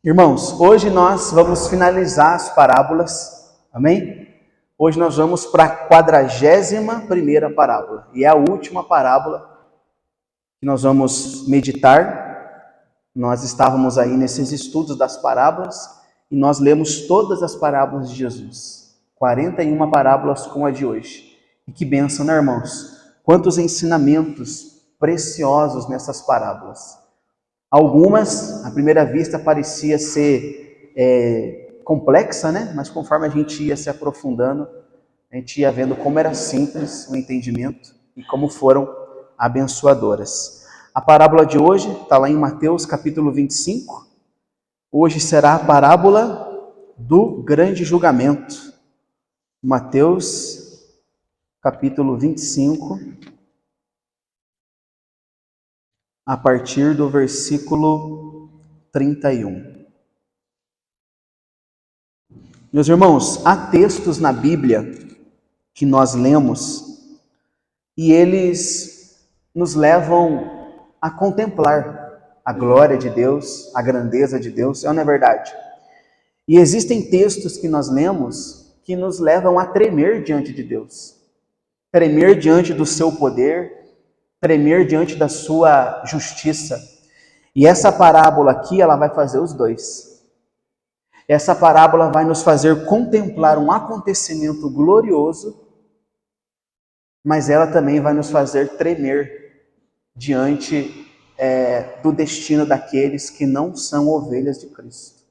Irmãos, hoje nós vamos finalizar as parábolas, amém? Hoje nós vamos para a 41ª parábola, e é a última parábola que nós vamos meditar. Nós estávamos aí nesses estudos das parábolas, e nós lemos todas as parábolas de Jesus, 41 parábolas com a de hoje. E que bênção, né, irmãos? Quantos ensinamentos preciosos nessas parábolas. Algumas, à primeira vista, parecia ser complexa, né? Mas conforme a gente ia se aprofundando, a gente ia vendo como era simples o entendimento e como foram abençoadoras. A parábola de hoje está lá em Mateus capítulo 25. Hoje será a parábola do grande julgamento. Mateus capítulo 25. A partir do versículo 31. Meus irmãos, há textos na Bíblia que nós lemos e eles nos levam a contemplar a glória de Deus, a grandeza de Deus, não é verdade? E existem textos que nós lemos que nos levam a tremer diante de Deus, tremer diante do seu poder, tremer diante da sua justiça. E essa parábola aqui, ela vai fazer os dois. Essa parábola vai nos fazer contemplar um acontecimento glorioso, mas ela também vai nos fazer tremer diante do destino daqueles que não são ovelhas de Cristo.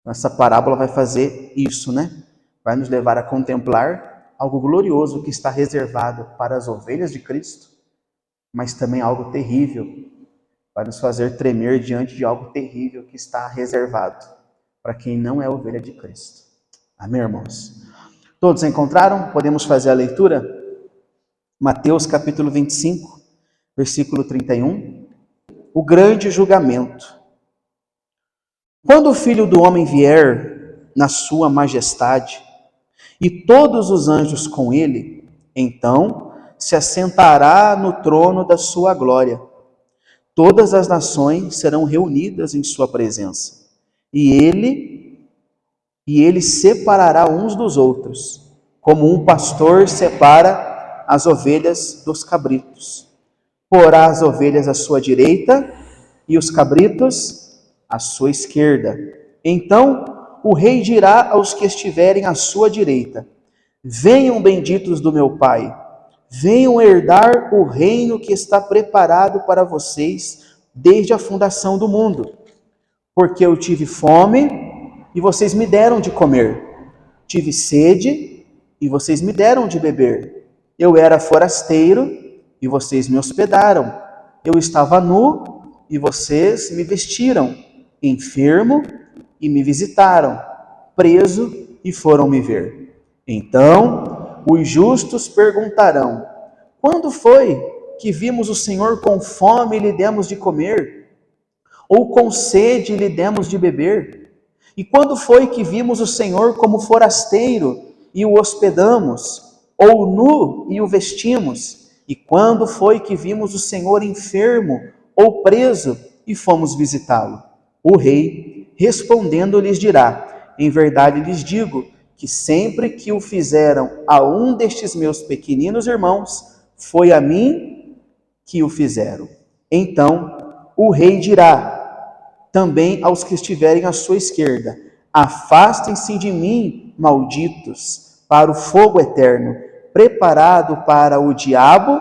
Essa parábola vai fazer isso, né? Vai nos levar a contemplar algo glorioso que está reservado para as ovelhas de Cristo, mas também algo terrível, vai nos fazer tremer diante de algo terrível que está reservado para quem não é ovelha de Cristo. Amém, irmãos? Todos encontraram? Podemos fazer a leitura? Mateus capítulo 25, versículo 31. O grande julgamento. Quando o Filho do Homem vier na sua majestade, e todos os anjos com ele, então se assentará no trono da sua glória. Todas as nações serão reunidas em sua presença. E ele separará uns dos outros, como um pastor separa as ovelhas dos cabritos. Porá as ovelhas à sua direita e os cabritos à sua esquerda. Então o rei dirá aos que estiverem à sua direita: venham benditos do meu Pai, venham herdar o reino que está preparado para vocês desde a fundação do mundo. Porque eu tive fome e vocês me deram de comer. Tive sede e vocês me deram de beber. Eu era forasteiro e vocês me hospedaram. Eu estava nu e vocês me vestiram. Enfermo e me visitaram. Preso e foram me ver. Então os justos perguntarão: quando foi que vimos o Senhor com fome e lhe demos de comer? Ou com sede e lhe demos de beber? E quando foi que vimos o Senhor como forasteiro e o hospedamos? Ou nu e o vestimos? E quando foi que vimos o Senhor enfermo ou preso e fomos visitá-lo? O rei, respondendo, lhes dirá: em verdade lhes digo, que sempre que o fizeram a um destes meus pequeninos irmãos, foi a mim que o fizeram. Então o rei dirá também aos que estiverem à sua esquerda: afastem-se de mim, malditos, para o fogo eterno, preparado para o diabo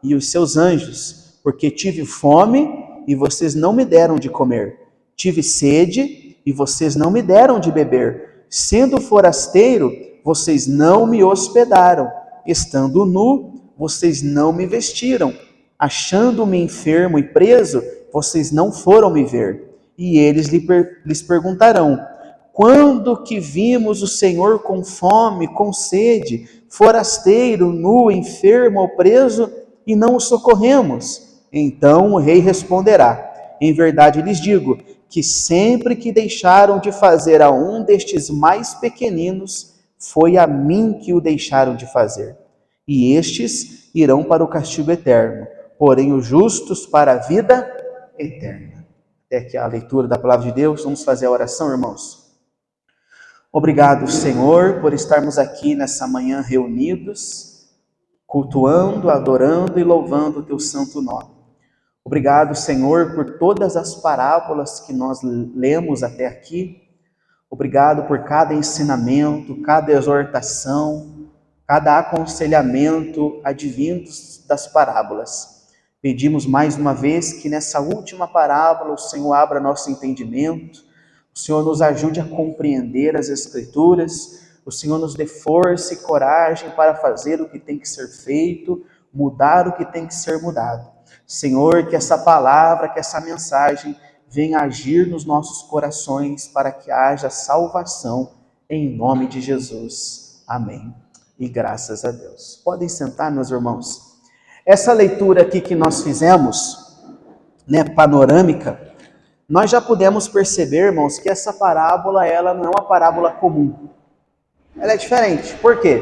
e os seus anjos, porque tive fome e vocês não me deram de comer, tive sede e vocês não me deram de beber, sendo forasteiro, vocês não me hospedaram, estando nu, vocês não me vestiram, achando-me enfermo e preso, vocês não foram me ver. E eles lhes perguntarão: quando que vimos o Senhor com fome, com sede, forasteiro, nu, enfermo ou preso, e não o socorremos? Então o rei responderá: em verdade lhes digo, que sempre que deixaram de fazer a um destes mais pequeninos, foi a mim que o deixaram de fazer. E estes irão para o castigo eterno, porém os justos para a vida eterna. até aqui a leitura da palavra de Deus. Vamos fazer a oração, irmãos. Obrigado, Senhor, por estarmos aqui nessa manhã reunidos, cultuando, adorando e louvando o teu santo nome. Obrigado, Senhor, por todas as parábolas que nós lemos até aqui. Obrigado por cada ensinamento, cada exortação, cada aconselhamento advindos das parábolas. Pedimos mais uma vez que nessa última parábola o Senhor abra nosso entendimento, o Senhor nos ajude a compreender as Escrituras, o Senhor nos dê força e coragem para fazer o que tem que ser feito, mudar o que tem que ser mudado. Senhor, que essa palavra, que essa mensagem venha agir nos nossos corações para que haja salvação em nome de Jesus. Amém. E graças a Deus. Podem sentar, meus irmãos. Essa leitura aqui que nós fizemos, panorâmica, nós já pudemos perceber, irmãos, que essa parábola, ela não é uma parábola comum. Ela é diferente. Por quê?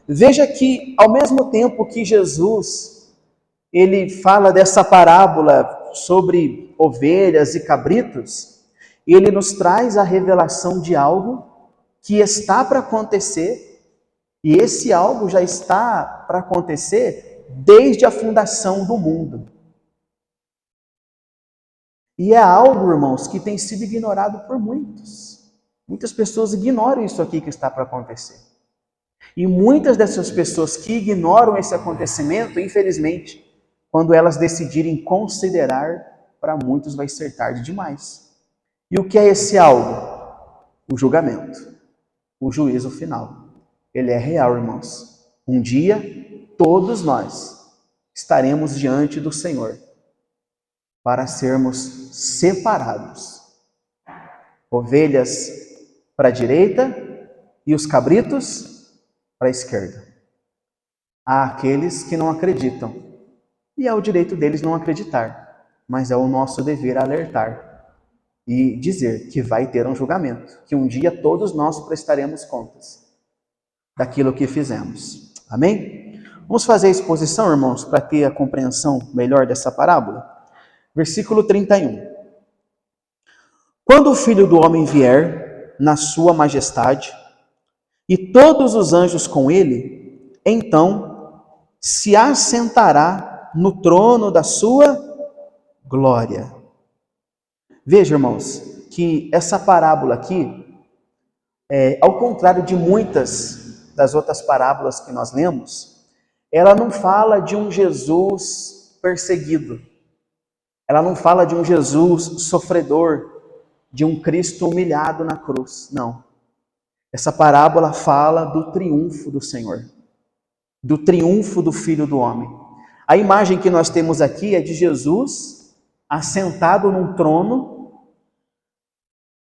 Veja que, ao mesmo tempo que Jesus, ele fala dessa parábola sobre ovelhas e cabritos, ele nos traz a revelação de algo que está para acontecer, e esse algo já está para acontecer desde a fundação do mundo. E é algo, irmãos, que tem sido ignorado por muitos. Muitas pessoas ignoram isso aqui que está para acontecer. E muitas dessas pessoas que ignoram esse acontecimento, infelizmente, quando elas decidirem considerar, para muitos vai ser tarde demais. E o que é esse algo? O julgamento, o juízo final. Ele é real, irmãos. Um dia, todos nós estaremos diante do Senhor para sermos separados. Ovelhas para a direita e os cabritos para a esquerda. Há aqueles que não acreditam, e é o direito deles não acreditar, mas é o nosso dever alertar e dizer que vai ter um julgamento, que um dia todos nós prestaremos contas daquilo que fizemos. Amém? Vamos fazer a exposição, irmãos, para ter a compreensão melhor dessa parábola? Versículo 31. Quando o Filho do Homem vier na sua majestade, e todos os anjos com ele, então se assentará no trono da sua glória. Veja, irmãos, que essa parábola aqui, ao contrário de muitas das outras parábolas que nós lemos, ela não fala de um Jesus perseguido. Ela não fala de um Jesus sofredor, de um Cristo humilhado na cruz. Não. Essa parábola fala do triunfo do Senhor, do triunfo do Filho do Homem. A imagem que nós temos aqui é de Jesus assentado num trono,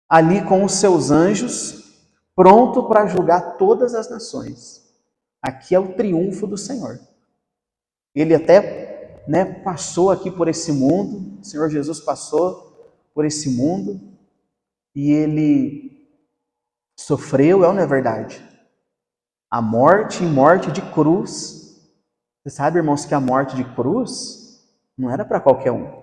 ali com os seus anjos, pronto para julgar todas as nações. Aqui é o triunfo do Senhor. Ele até passou aqui por esse mundo, o Senhor Jesus passou por esse mundo, e ele sofreu, não é verdade? A morte, e morte de cruz. Você sabe, irmãos, que a morte de cruz não era para qualquer um.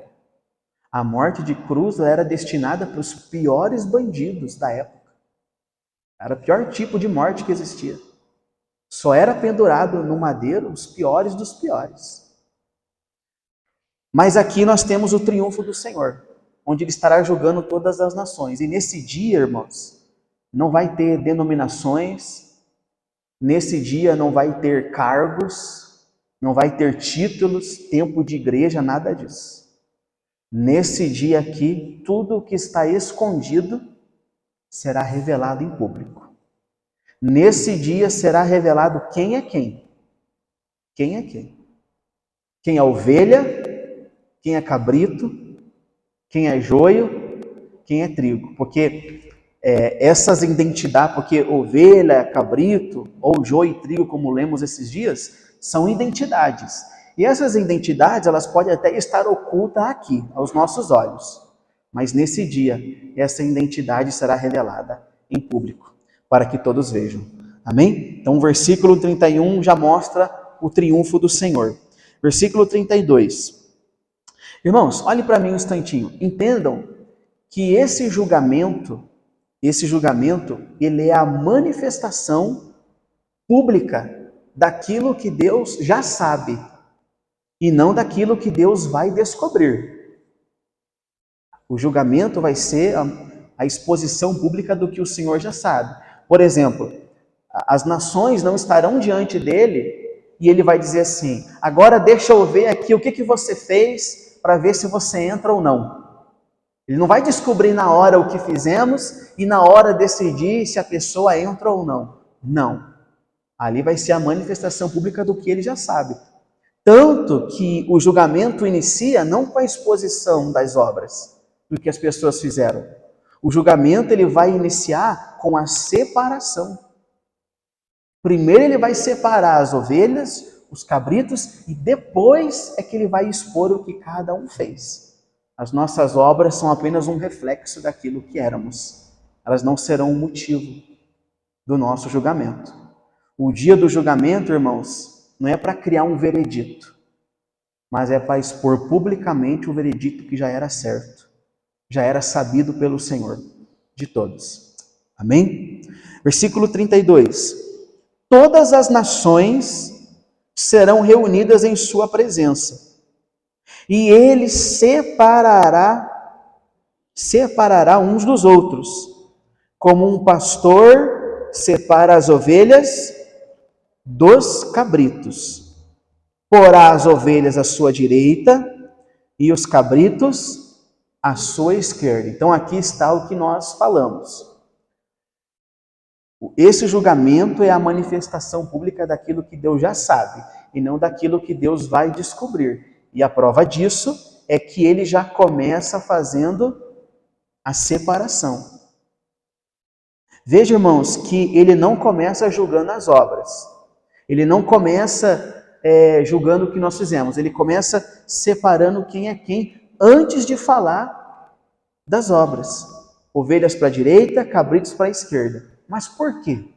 A morte de cruz era destinada para os piores bandidos da época. Era o pior tipo de morte que existia. Só era pendurado no madeiro os piores dos piores. Mas aqui nós temos o triunfo do Senhor, onde Ele estará julgando todas as nações. E nesse dia, irmãos, não vai ter denominações, nesse dia não vai ter cargos, não vai ter títulos, tempo de igreja, nada disso. Nesse dia aqui, tudo o que está escondido será revelado em público. Nesse dia será revelado quem é quem. Quem é quem? Quem é ovelha, quem é cabrito, quem é joio, quem é trigo. Porque essas identidades, porque ovelha, cabrito, ou joio e trigo, como lemos esses dias, são identidades. E essas identidades, elas podem até estar ocultas aqui, aos nossos olhos. Mas nesse dia, essa identidade será revelada em público, para que todos vejam. Amém? Então o versículo 31 já mostra o triunfo do Senhor. Versículo 32. Irmãos, olhe para mim um instantinho. Entendam que esse julgamento, ele é a manifestação pública daquilo que Deus já sabe e não daquilo que Deus vai descobrir. O julgamento vai ser a exposição pública do que o Senhor já sabe. Por exemplo, as nações não estarão diante dele e ele vai dizer assim: agora deixa eu ver aqui o que você fez para ver se você entra ou não. Ele não vai descobrir na hora o que fizemos e na hora decidir se a pessoa entra ou não. Não. Ali vai ser a manifestação pública do que ele já sabe. Tanto que o julgamento inicia não com a exposição das obras, do que as pessoas fizeram. O julgamento ele vai iniciar com a separação. Primeiro ele vai separar as ovelhas, os cabritos, e depois é que ele vai expor o que cada um fez. As nossas obras são apenas um reflexo daquilo que éramos. Elas não serão o motivo do nosso julgamento. O dia do julgamento, irmãos, não é para criar um veredito, mas é para expor publicamente o veredito que já era certo, já era sabido pelo Senhor de todos. Amém? Versículo 32. Todas as nações serão reunidas em sua presença, e ele separará uns dos outros, como um pastor separa as ovelhas dos cabritos. Porá as ovelhas à sua direita e os cabritos à sua esquerda. Então aqui está o que nós falamos. Esse julgamento é a manifestação pública daquilo que Deus já sabe e não daquilo que Deus vai descobrir. E a prova disso é que ele já começa fazendo a separação. Veja, irmãos, que ele não começa julgando as obras. Ele não começa julgando o que nós fizemos. Ele começa separando quem é quem antes de falar das obras. Ovelhas para a direita, cabritos para a esquerda. Mas por quê?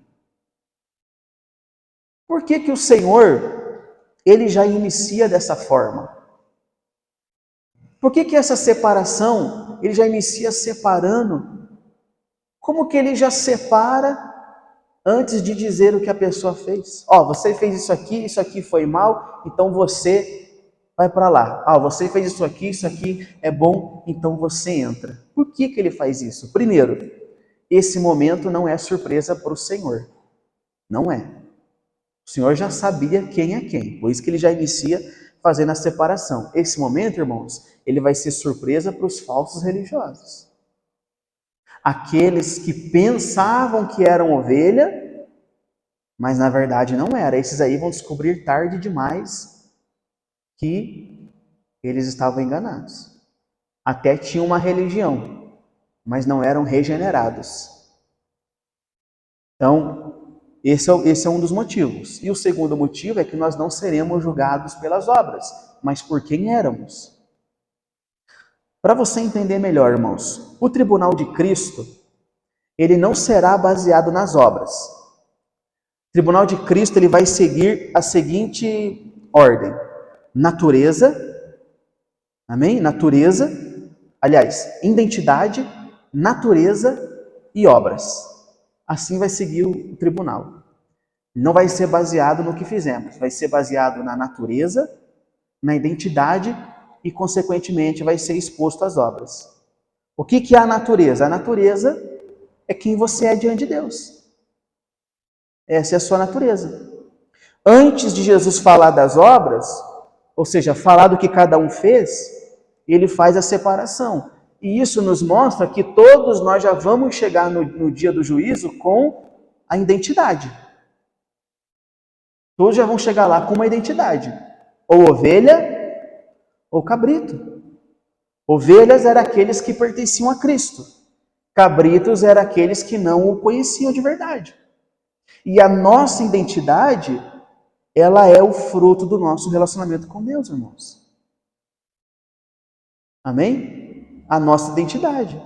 Por que que o Senhor, ele já inicia dessa forma? Por que que essa separação, ele já inicia separando? Como que ele já separa antes de dizer o que a pessoa fez? Você fez isso aqui foi mal, então você vai para lá. Você fez isso aqui é bom, então você entra. Por que que ele faz isso? Primeiro, esse momento não é surpresa para o Senhor. Não é. O Senhor já sabia quem é quem, por isso que ele já inicia fazendo a separação. Esse momento, irmãos, ele vai ser surpresa para os falsos religiosos. Aqueles que pensavam que eram ovelha, mas na verdade não era. Esses aí vão descobrir tarde demais que eles estavam enganados. Até tinham uma religião, mas não eram regenerados. Então, esse é um dos motivos. E o segundo motivo é que nós não seremos julgados pelas obras, mas por quem éramos. Para você entender melhor, irmãos, o tribunal de Cristo, ele não será baseado nas obras. O tribunal de Cristo, ele vai seguir a seguinte ordem: natureza, amém? Identidade, natureza e obras. Assim vai seguir o tribunal. Não vai ser baseado no que fizemos, vai ser baseado na natureza, na identidade e, consequentemente, vai ser exposto às obras. O que é a natureza? A natureza é quem você é diante de Deus. Essa é a sua natureza. Antes de Jesus falar das obras, ou seja, falar do que cada um fez, ele faz a separação. E isso nos mostra que todos nós já vamos chegar no dia do juízo com a identidade. Todos já vão chegar lá com uma identidade. Ou ovelha, ou cabrito. Ovelhas eram aqueles que pertenciam a Cristo. Cabritos eram aqueles que não o conheciam de verdade. E a nossa identidade, ela é o fruto do nosso relacionamento com Deus, irmãos. Amém? A nossa identidade.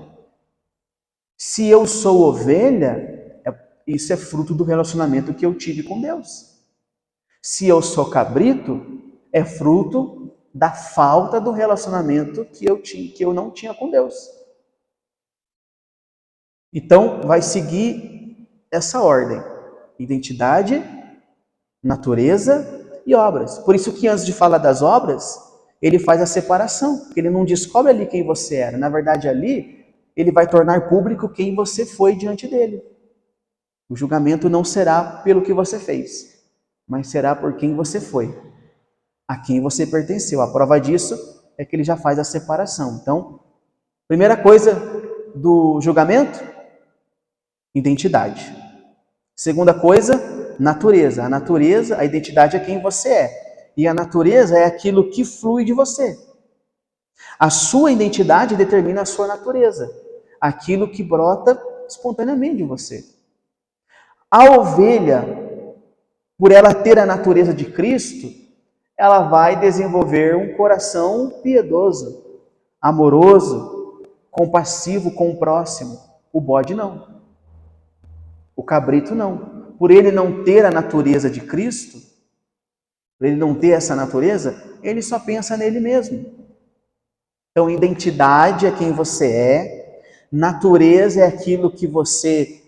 Se eu sou ovelha, isso é fruto do relacionamento que eu tive com Deus. Se eu sou cabrito, é fruto da falta do relacionamento que eu não tinha com Deus. Então, vai seguir essa ordem: identidade, natureza e obras. Por isso que antes de falar das obras, ele faz a separação, porque ele não descobre ali quem você era. Na verdade, ali, ele vai tornar público quem você foi diante dele. O julgamento não será pelo que você fez, mas será por quem você foi, a quem você pertenceu. A prova disso é que ele já faz a separação. Então, primeira coisa do julgamento: identidade. Segunda coisa, natureza. A natureza, a identidade é quem você é. E a natureza é aquilo que flui de você. A sua identidade determina a sua natureza. Aquilo que brota espontaneamente de você. A ovelha, por ela ter a natureza de Cristo, ela vai desenvolver um coração piedoso, amoroso, compassivo com o próximo. O bode não. O cabrito não. Por ele não ter a natureza de Cristo, por ele não ter essa natureza, ele só pensa nele mesmo. Então, identidade é quem você é, natureza é aquilo que você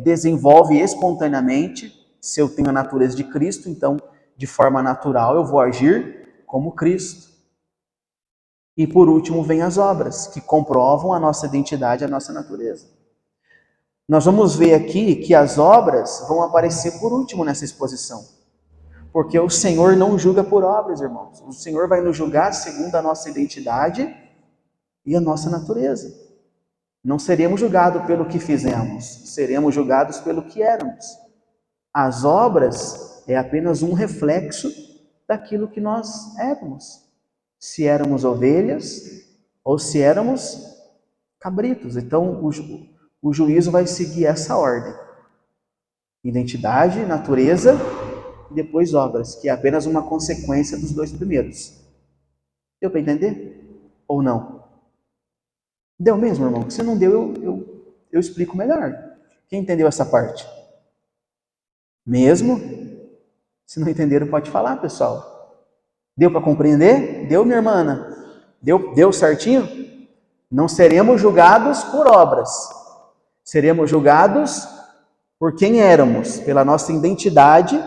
desenvolve espontaneamente. Se eu tenho a natureza de Cristo, então, de forma natural, eu vou agir como Cristo. E por último, vem as obras, que comprovam a nossa identidade, a nossa natureza. Nós vamos ver aqui que as obras vão aparecer por último nessa exposição. Porque o Senhor não julga por obras, irmãos. O Senhor vai nos julgar segundo a nossa identidade e a nossa natureza. Não seremos julgados pelo que fizemos, seremos julgados pelo que éramos. As obras é apenas um reflexo daquilo que nós éramos. Se éramos ovelhas ou se éramos cabritos. Então, o juízo vai seguir essa ordem: identidade, natureza e depois obras, que é apenas uma consequência dos dois primeiros. Deu para entender? Ou não? Deu mesmo, irmão? Se não deu, eu explico melhor. Quem entendeu essa parte? Mesmo? Se não entenderam, pode falar, pessoal. Deu para compreender? Deu, minha irmã? Deu certinho? Não seremos julgados por obras. Seremos julgados por quem éramos, pela nossa identidade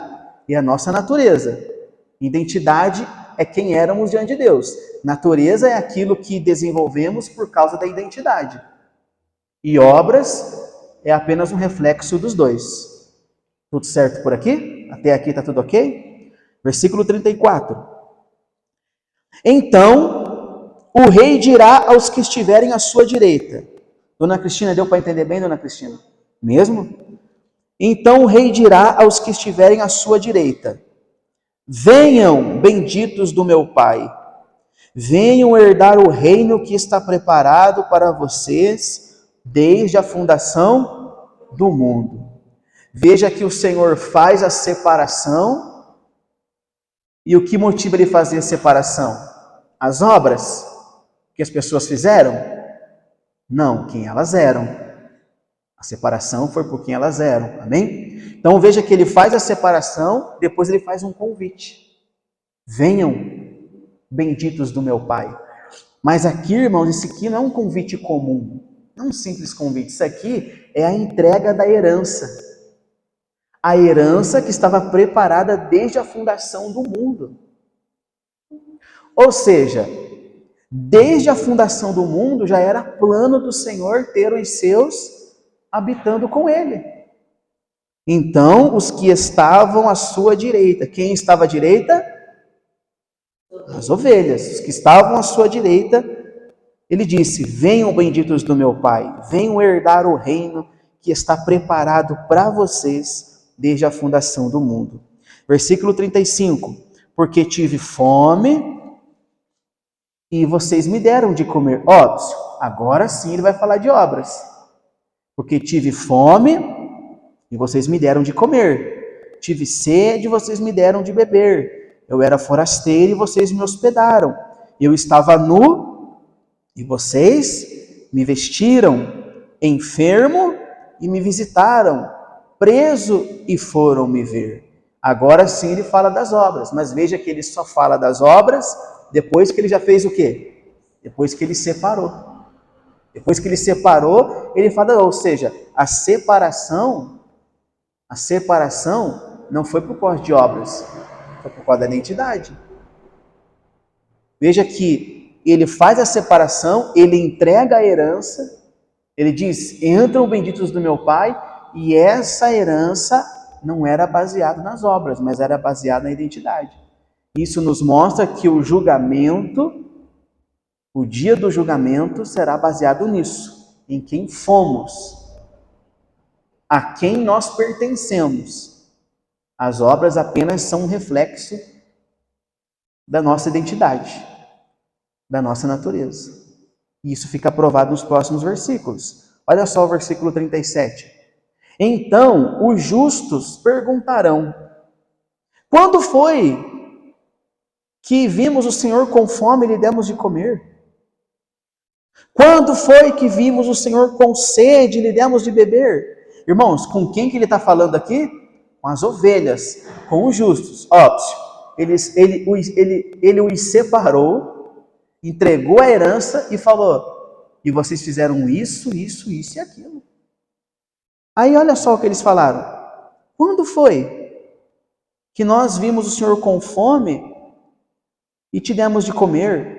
e a nossa natureza. Identidade é quem éramos diante de Deus. Natureza é aquilo que desenvolvemos por causa da identidade. E obras é apenas um reflexo dos dois. Tudo certo por aqui? Até aqui está tudo ok? Versículo 34. Então, o rei dirá aos que estiverem à sua direita. Dona Cristina, deu para entender bem, dona Cristina? Mesmo? Então o rei dirá aos que estiverem à sua direita: venham, benditos do meu Pai, venham herdar o reino que está preparado para vocês desde a fundação do mundo. Veja que o Senhor faz a separação. E o que motiva ele fazer a separação? As obras que as pessoas fizeram? Não, quem elas eram. A separação foi por quem elas eram, amém? Então veja que ele faz a separação, depois ele faz um convite. Venham, benditos do meu Pai. Mas aqui, irmãos, isso aqui não é um convite comum, não é um simples convite. Isso aqui é a entrega da herança. A herança que estava preparada desde a fundação do mundo. Ou seja, desde a fundação do mundo já era plano do Senhor ter os seus habitando com ele. Então, os que estavam à sua direita, quem estava à direita? As ovelhas. Os que estavam à sua direita, ele disse: venham, benditos do meu Pai, venham herdar o reino que está preparado para vocês desde a fundação do mundo. Versículo 35. Porque tive fome e vocês me deram de comer. Óbvio, agora sim ele vai falar de obras. Porque tive fome e vocês me deram de comer. Tive sede e vocês me deram de beber. Eu era forasteiro e vocês me hospedaram. Eu estava nu e vocês me vestiram. Enfermo e me visitaram. Preso e foram me ver. Agora sim ele fala das obras. Mas veja que ele só fala das obras Depois que ele já fez o quê? Depois que ele separou. Depois que ele separou, ele fala, ou seja, a separação não foi por causa de obras, foi por causa da identidade. Veja que ele faz a separação, ele entrega a herança, ele diz, entram benditos do meu Pai, e essa herança não era baseada nas obras, mas era baseada na identidade. Isso nos mostra que o julgamento, o dia do julgamento, será baseado nisso, em quem fomos, a quem nós pertencemos. As obras apenas são um reflexo da nossa identidade, da nossa natureza. E isso fica provado nos próximos versículos. Olha só o versículo 37. Então os justos perguntarão: quando foi que vimos o Senhor com fome e lhe demos de comer? Quando foi que vimos o Senhor com sede e lhe demos de beber? Irmãos, com quem que ele está falando aqui? Com as ovelhas, com os justos. Ele os separou, entregou a herança e falou: e vocês fizeram isso, isso, isso e aquilo. Aí olha só o que eles falaram. Quando foi que nós vimos o Senhor com fome e te demos de comer?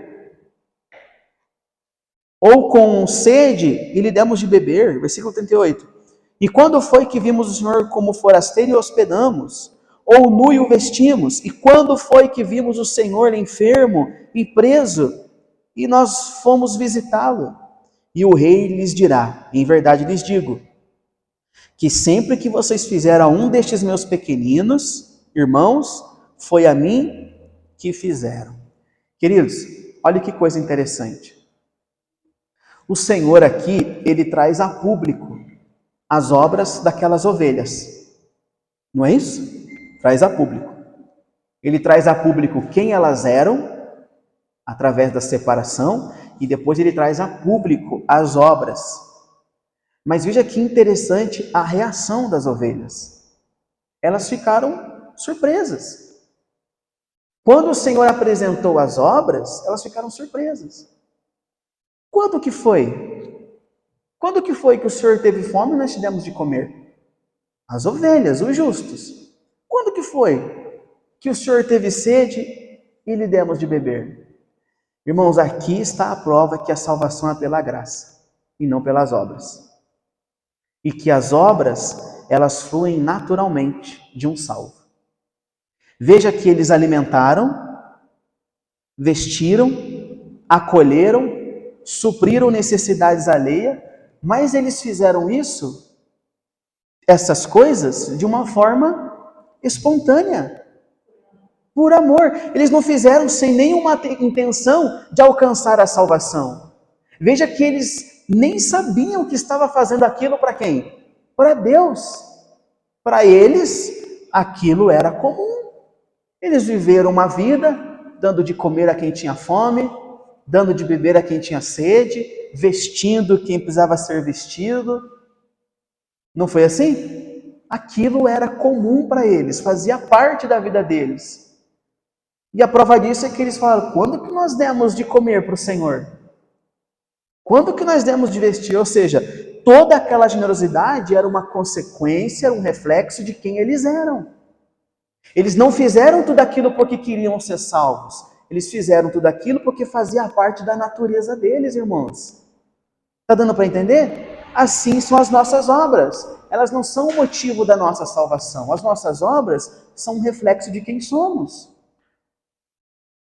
Ou com sede e lhe demos de beber? Versículo 38. E quando foi que vimos o Senhor como forasteiro e hospedamos? Ou nu e o vestimos? E quando foi que vimos o Senhor enfermo e preso e nós fomos visitá-lo? E o rei lhes dirá: em verdade lhes digo, que sempre que vocês fizeram a um destes meus pequeninos irmãos, foi a mim que fizeram. Queridos, olha que coisa interessante. O Senhor aqui, ele traz a público as obras daquelas ovelhas. Não é isso? Traz a público. Ele traz a público quem elas eram, através da separação, e depois ele traz a público as obras. Mas veja que interessante a reação das ovelhas. Elas ficaram surpresas. Quando o Senhor apresentou as obras, elas ficaram surpresas. Quando que foi? Quando que foi que o Senhor teve fome e nós te demos de comer? As ovelhas, os justos. Quando que foi que o Senhor teve sede e lhe demos de beber? Irmãos, aqui está a prova que a salvação é pela graça e não pelas obras. E que as obras, elas fluem naturalmente de um salvo. Veja que eles alimentaram, vestiram, acolheram, supriram necessidades alheias, mas eles fizeram isso, essas coisas, de uma forma espontânea, por amor. Eles não fizeram sem nenhuma intenção de alcançar a salvação. Veja que eles nem sabiam que estava fazendo aquilo para quem? Para Deus. Para eles, aquilo era comum. Eles viveram uma vida, dando de comer a quem tinha fome, dando de beber a quem tinha sede, vestindo quem precisava ser vestido. Não foi assim? Aquilo era comum para eles, fazia parte da vida deles. E a prova disso é que eles falaram: quando que nós demos de comer para o Senhor? Quando que nós demos de vestir? Ou seja, toda aquela generosidade era uma consequência, era um reflexo de quem eles eram. Eles não fizeram tudo aquilo porque queriam ser salvos. Eles fizeram tudo aquilo porque fazia parte da natureza deles, irmãos. Está dando para entender? Assim são as nossas obras. Elas não são o motivo da nossa salvação. As nossas obras são um reflexo de quem somos.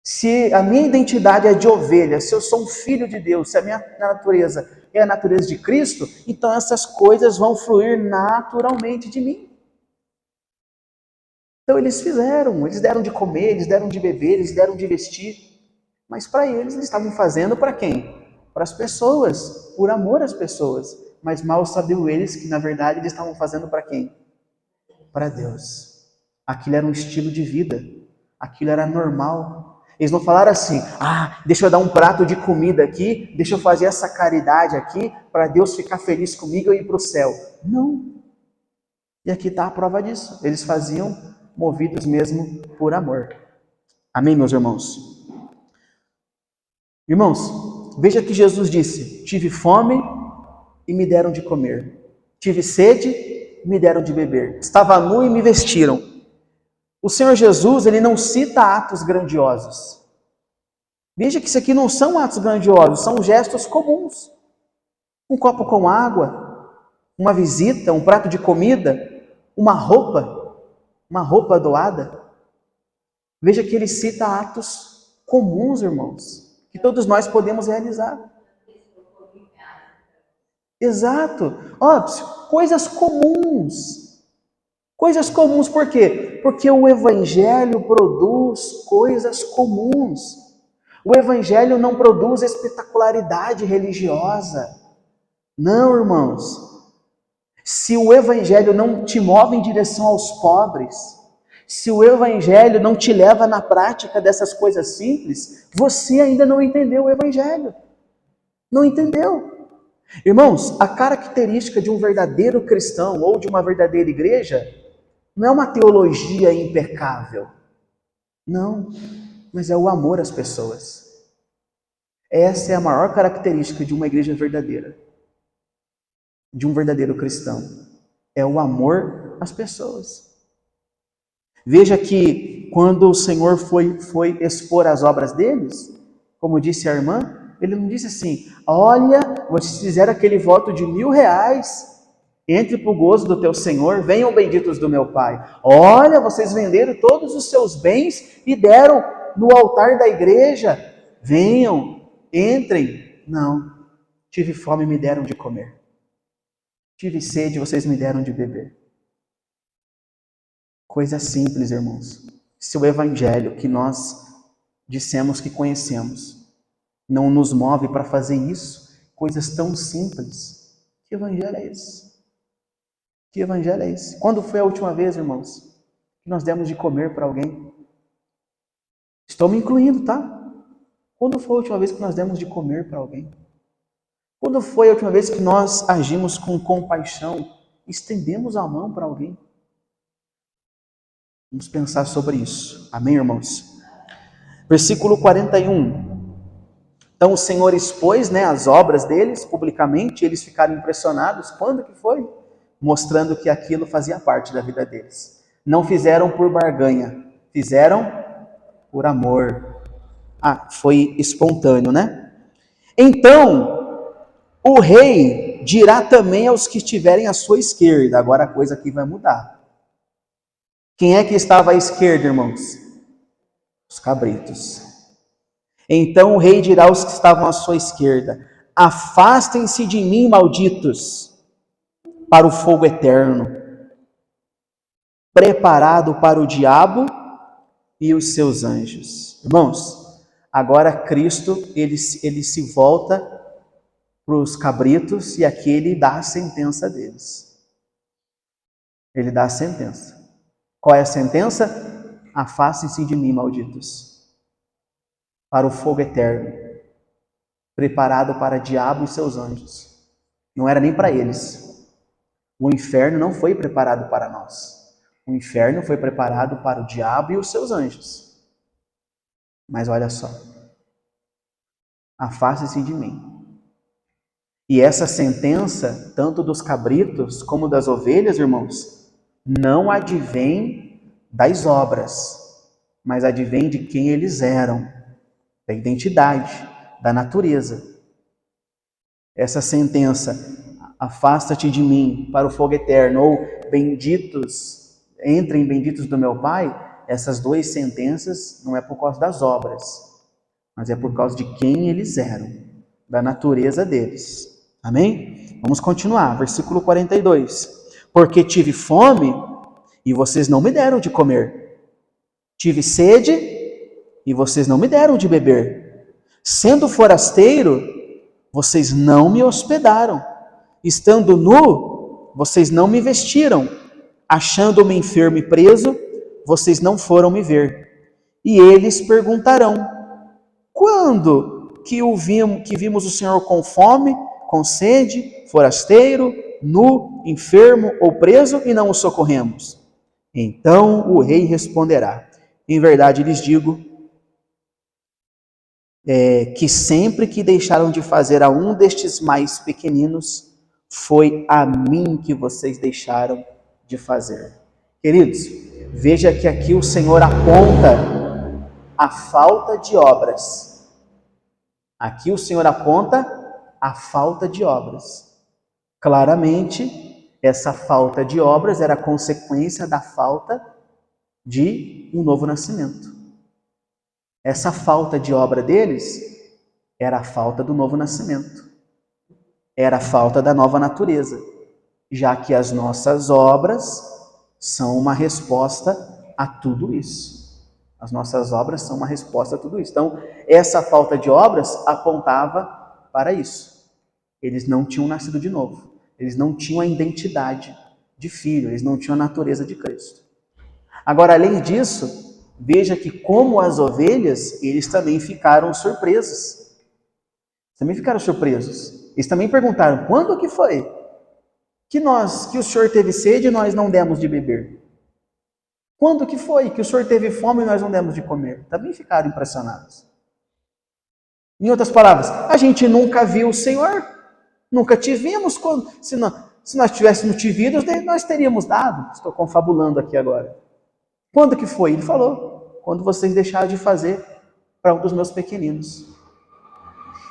Se a minha identidade é de ovelha, se eu sou um filho de Deus, se a minha natureza é a natureza de Cristo, então essas coisas vão fluir naturalmente de mim. Então eles fizeram, eles deram de comer, eles deram de beber, eles deram de vestir. Mas para eles estavam fazendo para quem? Para as pessoas, por amor às pessoas. Mas mal sabiam eles que na verdade eles estavam fazendo para quem? Para Deus. Aquilo era um estilo de vida, aquilo era normal. Eles não falaram assim: deixa eu dar um prato de comida aqui, deixa eu fazer essa caridade aqui, para Deus ficar feliz comigo e ir para o céu. Não. E aqui está a prova disso. Eles faziam movidos mesmo por amor. Amém, meus irmãos? Irmãos, veja que Jesus disse: tive fome e me deram de comer. Tive sede e me deram de beber. Estava nu e me vestiram. O Senhor Jesus, ele não cita atos grandiosos. Veja que isso aqui não são atos grandiosos, são gestos comuns. Um copo com água, uma visita, um prato de comida, uma roupa doada. Veja que ele cita atos comuns, irmãos, que todos nós podemos realizar. Exato. Óbvio, coisas comuns. Coisas comuns por quê? Porque o Evangelho produz coisas comuns. O Evangelho não produz espetacularidade religiosa. Não, irmãos. Se o Evangelho não te move em direção aos pobres, se o Evangelho não te leva na prática dessas coisas simples, você ainda não entendeu o Evangelho. Não entendeu. Irmãos, a característica de um verdadeiro cristão ou de uma verdadeira igreja não é uma teologia impecável. Não, mas é o amor às pessoas. Essa é a maior característica de uma igreja verdadeira, de um verdadeiro cristão. É o amor às pessoas. Veja que quando o Senhor foi expor as obras deles, como disse a irmã, ele não disse assim: olha, vocês fizeram aquele voto de R$1.000, entre para o gozo do teu Senhor, venham benditos do meu Pai. Olha, vocês venderam todos os seus bens e deram no altar da igreja, venham, entrem. Não, tive fome e me deram de comer. Tive sede e vocês me deram de beber. Coisa simples, irmãos. Se o Evangelho que nós dissemos que conhecemos não nos move para fazer isso, coisas tão simples, que Evangelho é esse? Que Evangelho é esse? Quando foi a última vez, irmãos, que nós demos de comer para alguém? Estou me incluindo, tá? Quando foi a última vez que nós demos de comer para alguém? Quando foi a última vez que nós agimos com compaixão, estendemos a mão para alguém? Vamos pensar sobre isso. Amém, irmãos? Versículo 41. Então o Senhor expôs, as obras deles publicamente, eles ficaram impressionados. Quando que foi? Mostrando que aquilo fazia parte da vida deles. Não fizeram por barganha, fizeram por amor. Foi espontâneo, né? Então, o rei dirá também aos que estiverem à sua esquerda. Agora a coisa aqui vai mudar. Quem é que estava à esquerda, irmãos? Os cabritos. Então o rei dirá aos que estavam à sua esquerda: afastem-se de mim, malditos, para o fogo eterno, preparado para o diabo e os seus anjos. Irmãos, agora Cristo, ele se volta para os cabritos e aqui ele dá a sentença deles. Ele dá a sentença. Qual é a sentença? Afastem-se de mim, malditos, para o fogo eterno, preparado para o diabo e seus anjos. Não era nem para eles. O inferno não foi preparado para nós. O inferno foi preparado para o diabo e os seus anjos. Mas olha só. Afaste-se de mim. E essa sentença, tanto dos cabritos como das ovelhas, irmãos, não advém das obras, mas advém de quem eles eram, da identidade, da natureza. Essa sentença, afasta-te de mim para o fogo eterno, ou benditos, entrem benditos do meu Pai, essas duas sentenças não é por causa das obras, mas é por causa de quem eles eram, da natureza deles. Amém? Vamos continuar, versículo 42. Porque tive fome e vocês não me deram de comer. Tive sede e vocês não me deram de beber. Sendo forasteiro, vocês não me hospedaram. Estando nu, vocês não me vestiram. Achando-me enfermo e preso, vocês não foram me ver. E eles perguntarão: quando que vimos o Senhor com fome, com sede, forasteiro, nu, enfermo ou preso e não o socorremos? Então o rei responderá: em verdade lhes digo que sempre que deixaram de fazer a um destes mais pequeninos, foi a mim que vocês deixaram de fazer. Queridos, veja que aqui o Senhor aponta a falta de obras. Aqui o Senhor aponta a falta de obras. Claramente, essa falta de obras era consequência da falta de um novo nascimento. Essa falta de obra deles era a falta do novo nascimento. Era a falta da nova natureza, já que as nossas obras são uma resposta a tudo isso. As nossas obras são uma resposta a tudo isso. Então, essa falta de obras apontava para isso. Eles não tinham nascido de novo. Eles não tinham a identidade de filho. Eles não tinham a natureza de Cristo. Agora, além disso, veja que como as ovelhas, eles também ficaram surpresos. Também ficaram surpresos. Eles também perguntaram, quando que foi que o Senhor teve sede e nós não demos de beber? Quando que foi que o Senhor teve fome e nós não demos de comer? Também ficaram impressionados. Em outras palavras, a gente nunca viu o Senhor, nunca te vimos. Se nós tivéssemos te visto, nós teríamos dado. Estou confabulando aqui agora. Quando que foi? Ele falou, quando vocês deixaram de fazer para um dos meus pequeninos.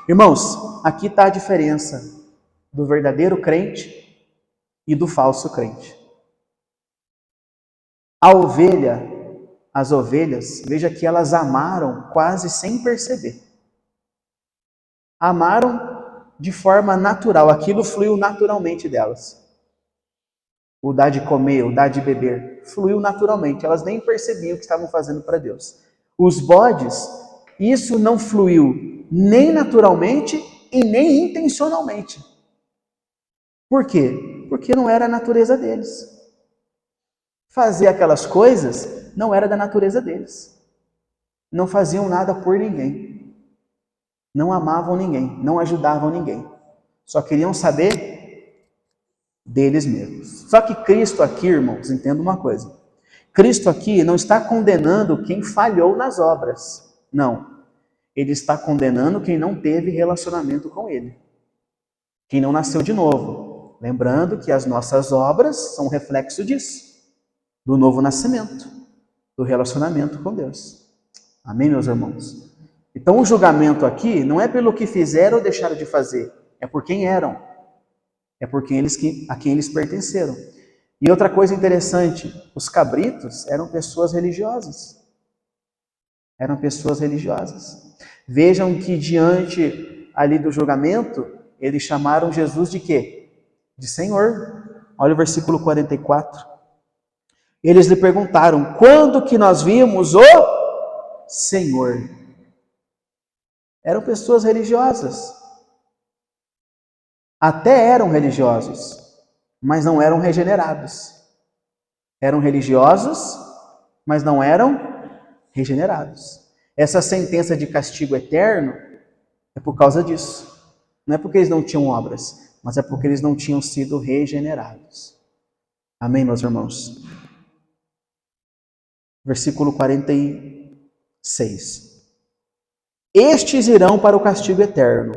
Irmãos, aqui está a diferença do verdadeiro crente e do falso crente. As ovelhas, veja que elas amaram quase sem perceber. Amaram de forma natural, aquilo fluiu naturalmente delas. O dar de comer, o dar de beber, fluiu naturalmente, elas nem percebiam o que estavam fazendo para Deus. Os bodes, isso não fluiu nem naturalmente e nem intencionalmente. Por quê? Porque não era a natureza deles. Fazer aquelas coisas não era da natureza deles. Não faziam nada por ninguém. Não amavam ninguém, não ajudavam ninguém. Só queriam saber deles mesmos. Só que Cristo aqui, irmãos, entenda uma coisa. Cristo aqui não está condenando quem falhou nas obras. Não. Ele está condenando quem não teve relacionamento com Ele. Quem não nasceu de novo. Lembrando que as nossas obras são um reflexo disso. Do novo nascimento. Do relacionamento com Deus. Amém, meus irmãos? Então o julgamento aqui não é pelo que fizeram ou deixaram de fazer. É por quem eram. É por a quem eles pertenceram. E outra coisa interessante, os cabritos eram pessoas religiosas. Eram pessoas religiosas. Vejam que diante ali do julgamento, eles chamaram Jesus de quê? De Senhor. Olha o versículo 44. Eles lhe perguntaram, quando que nós vimos o Senhor? Eram pessoas religiosas. Até eram religiosos, mas não eram regenerados. Eram religiosos, mas não eram regenerados. Essa sentença de castigo eterno é por causa disso. Não é porque eles não tinham obras, mas é porque eles não tinham sido regenerados. Amém, meus irmãos? Versículo 46. Estes irão para o castigo eterno.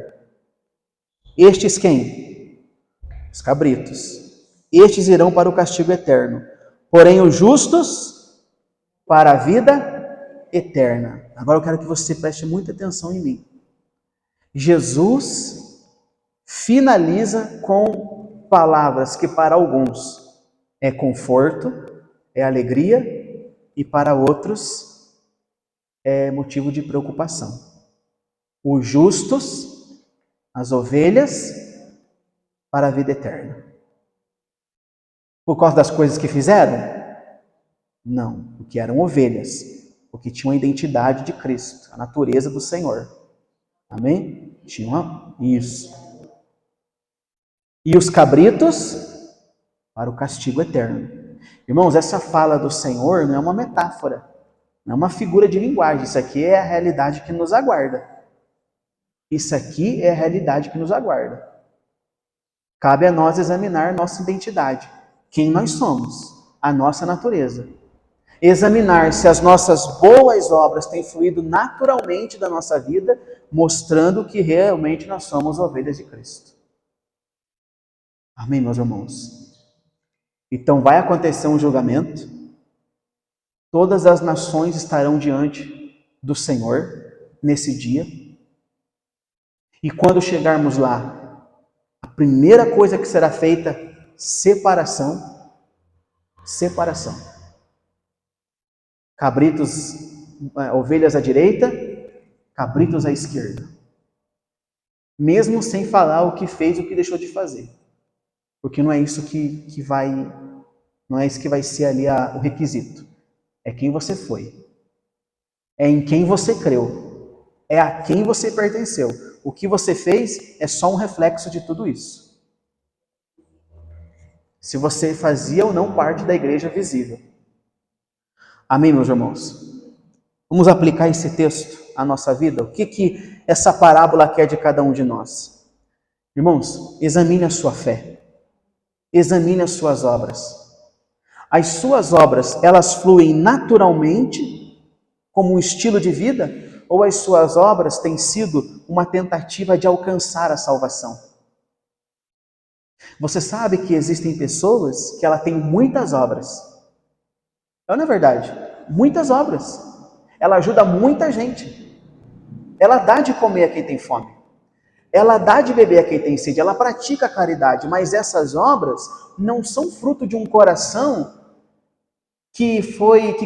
Estes quem? Os cabritos. Estes irão para o castigo eterno. Porém, os justos para a vida eterna. Agora eu quero que você preste muita atenção em mim. Jesus finaliza com palavras que para alguns é conforto, é alegria, e para outros é motivo de preocupação. Os justos, as ovelhas, para a vida eterna. Por causa das coisas que fizeram? Não, porque eram ovelhas, porque tinham a identidade de Cristo, a natureza do Senhor. Amém? Tinham isso. E os cabritos, para o castigo eterno. Irmãos, essa fala do Senhor não é uma metáfora, não é uma figura de linguagem, isso aqui é a realidade que nos aguarda. Isso aqui é a realidade que nos aguarda. Cabe a nós examinar nossa identidade, quem nós somos, a nossa natureza. Examinar se as nossas boas obras têm fluído naturalmente da nossa vida, mostrando que realmente nós somos ovelhas de Cristo. Amém, meus irmãos? Então vai acontecer um julgamento, todas as nações estarão diante do Senhor nesse dia, e quando chegarmos lá, a primeira coisa que será feita, separação. Cabritos, ovelhas à direita, cabritos à esquerda. Mesmo sem falar o que fez, o que deixou de fazer. Porque não é isso que vai ser ali o requisito. É quem você foi. É em quem você creu. É a quem você pertenceu. O que você fez é só um reflexo de tudo isso. Se você fazia ou não parte da igreja visível. Amém, meus irmãos? Vamos aplicar esse texto à nossa vida? O que essa parábola quer de cada um de nós? Irmãos, examine a sua fé. Examine as suas obras. As suas obras, elas fluem naturalmente como um estilo de vida? Ou as suas obras têm sido uma tentativa de alcançar a salvação? Você sabe que existem pessoas que ela tem muitas obras. Não é verdade? Muitas obras. Ela ajuda muita gente. Ela dá de comer a quem tem fome. Ela dá de beber a quem tem sede. Ela pratica a caridade. Mas essas obras não são fruto de um coração que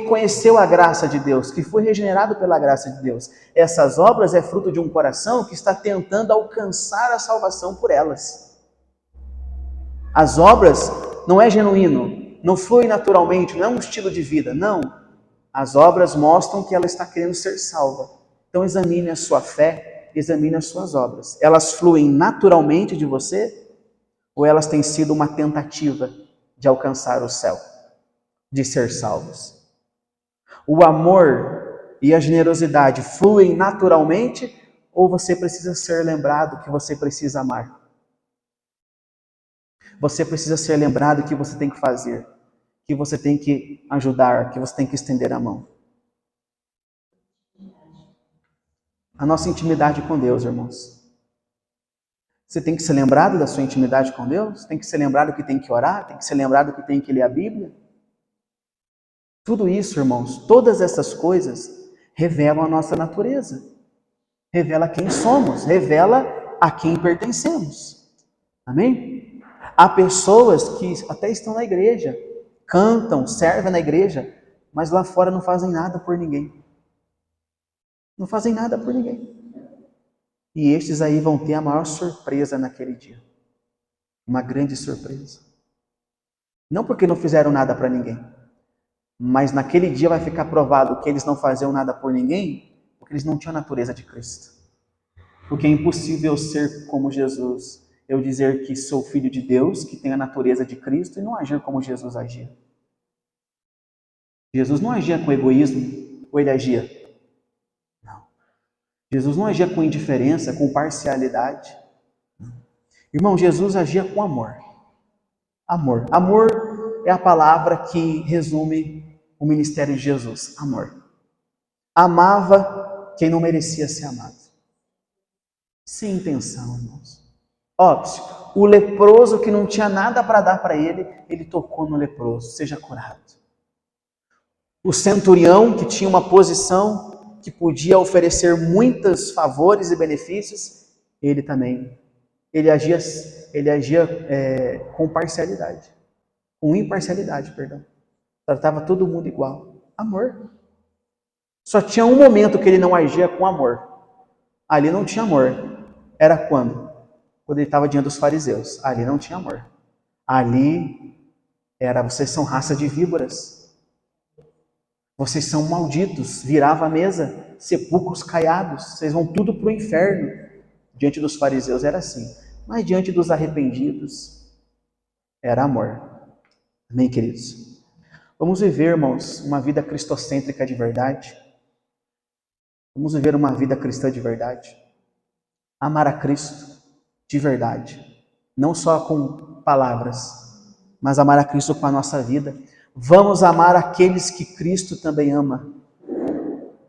conheceu a graça de Deus, que foi regenerado pela graça de Deus. Essas obras é fruto de um coração que está tentando alcançar a salvação por elas. As obras não é genuíno, não flui naturalmente, não é um estilo de vida, não. As obras mostram que ela está querendo ser salva. Então examine a sua fé, examine as suas obras. Elas fluem naturalmente de você ou elas têm sido uma tentativa de alcançar o céu, de ser salvos? O amor e a generosidade fluem naturalmente ou você precisa ser lembrado que você precisa amar? Você precisa ser lembrado que você tem que fazer, que você tem que ajudar, que você tem que estender a mão. A nossa intimidade com Deus, irmãos. Você tem que ser lembrado da sua intimidade com Deus? Tem que ser lembrado que tem que orar? Tem que ser lembrado que tem que ler a Bíblia? Tudo isso, irmãos, todas essas coisas revelam a nossa natureza. Revela quem somos, revela a quem pertencemos. Amém? Há pessoas que até estão na igreja, cantam, servem na igreja, mas lá fora não fazem nada por ninguém. Não fazem nada por ninguém. E estes aí vão ter a maior surpresa naquele dia. Uma grande surpresa. Não porque não fizeram nada para ninguém, mas naquele dia vai ficar provado que eles não faziam nada por ninguém, porque eles não tinham a natureza de Cristo. Porque é impossível ser como Jesus. Eu dizer que sou filho de Deus, que tenho a natureza de Cristo, e não agir como Jesus agia. Jesus não agia com egoísmo, ou ele agia? Não. Jesus não agia com indiferença, com parcialidade. Não. Irmão, Jesus agia com amor. Amor. Amor é a palavra que resume o ministério de Jesus. Amor. Amava quem não merecia ser amado. Sem intenção, irmãos. Óbvio, o leproso que não tinha nada para dar para ele, ele tocou no leproso, seja curado. O centurião que tinha uma posição que podia oferecer muitos favores e benefícios, ele também, ele agia com parcialidade, com imparcialidade, perdão. Tratava todo mundo igual. Amor. Só tinha um momento que ele não agia com amor. Ali não tinha amor. Era quando? Quando ele estava diante dos fariseus. Ali não tinha amor. Ali era, vocês são raça de víboras. Vocês são malditos. Virava a mesa, sepulcros caiados. Vocês vão tudo para o inferno. Diante dos fariseus era assim. Mas diante dos arrependidos, era amor. Amém, queridos? Vamos viver, irmãos, uma vida cristocêntrica de verdade. Vamos viver uma vida cristã de verdade. Amar a Cristo de verdade, não só com palavras, mas amar a Cristo com a nossa vida. Vamos amar aqueles que Cristo também ama.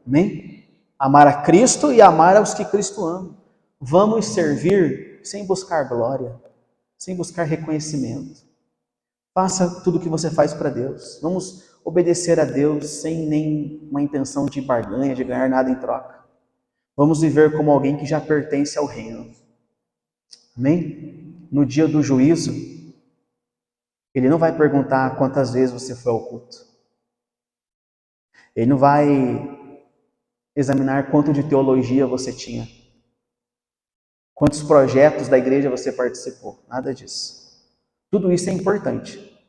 Amém? Amar a Cristo e amar aos que Cristo ama. Vamos servir sem buscar glória, sem buscar reconhecimento. Faça tudo o que você faz para Deus. Vamos obedecer a Deus sem nenhuma intenção de barganha, de ganhar nada em troca. Vamos viver como alguém que já pertence ao reino. Amém? No dia do juízo, Ele não vai perguntar quantas vezes você foi ao culto. Ele não vai examinar quanto de teologia você tinha. Quantos projetos da igreja você participou. Nada disso. Tudo isso é importante.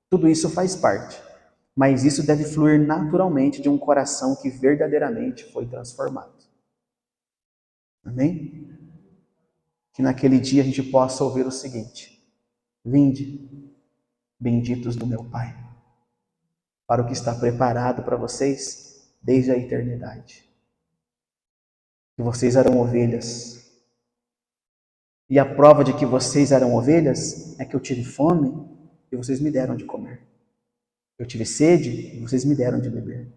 Tudo isso faz parte. Mas isso deve fluir naturalmente de um coração que verdadeiramente foi transformado. Amém? Que naquele dia a gente possa ouvir o seguinte: vinde, benditos do meu Pai, para o que está preparado para vocês desde a eternidade. Que vocês eram ovelhas. E a prova de que vocês eram ovelhas é que eu tive fome e vocês me deram de comer. Eu tive sede e vocês me deram de beber.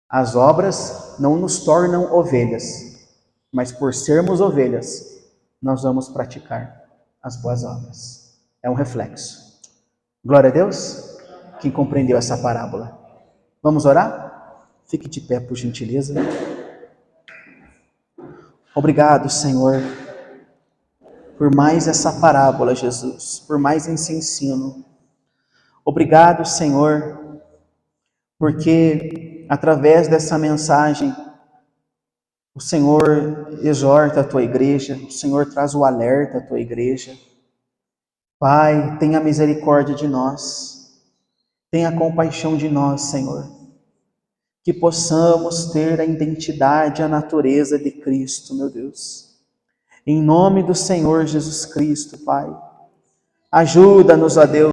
As obras não nos tornam ovelhas, mas por sermos ovelhas, nós vamos praticar as boas obras. É um reflexo. Glória a Deus, quem compreendeu essa parábola. Vamos orar? Fique de pé, por gentileza. Obrigado, Senhor, por mais essa parábola, Jesus, por mais esse ensino. Obrigado, Senhor, porque através dessa mensagem, o Senhor exorta a tua igreja, o Senhor traz o alerta à tua igreja. Pai, tenha misericórdia de nós, tenha compaixão de nós, Senhor, que possamos ter a identidade, a natureza de Cristo, meu Deus. Em nome do Senhor Jesus Cristo, Pai, ajuda-nos, ó Deus,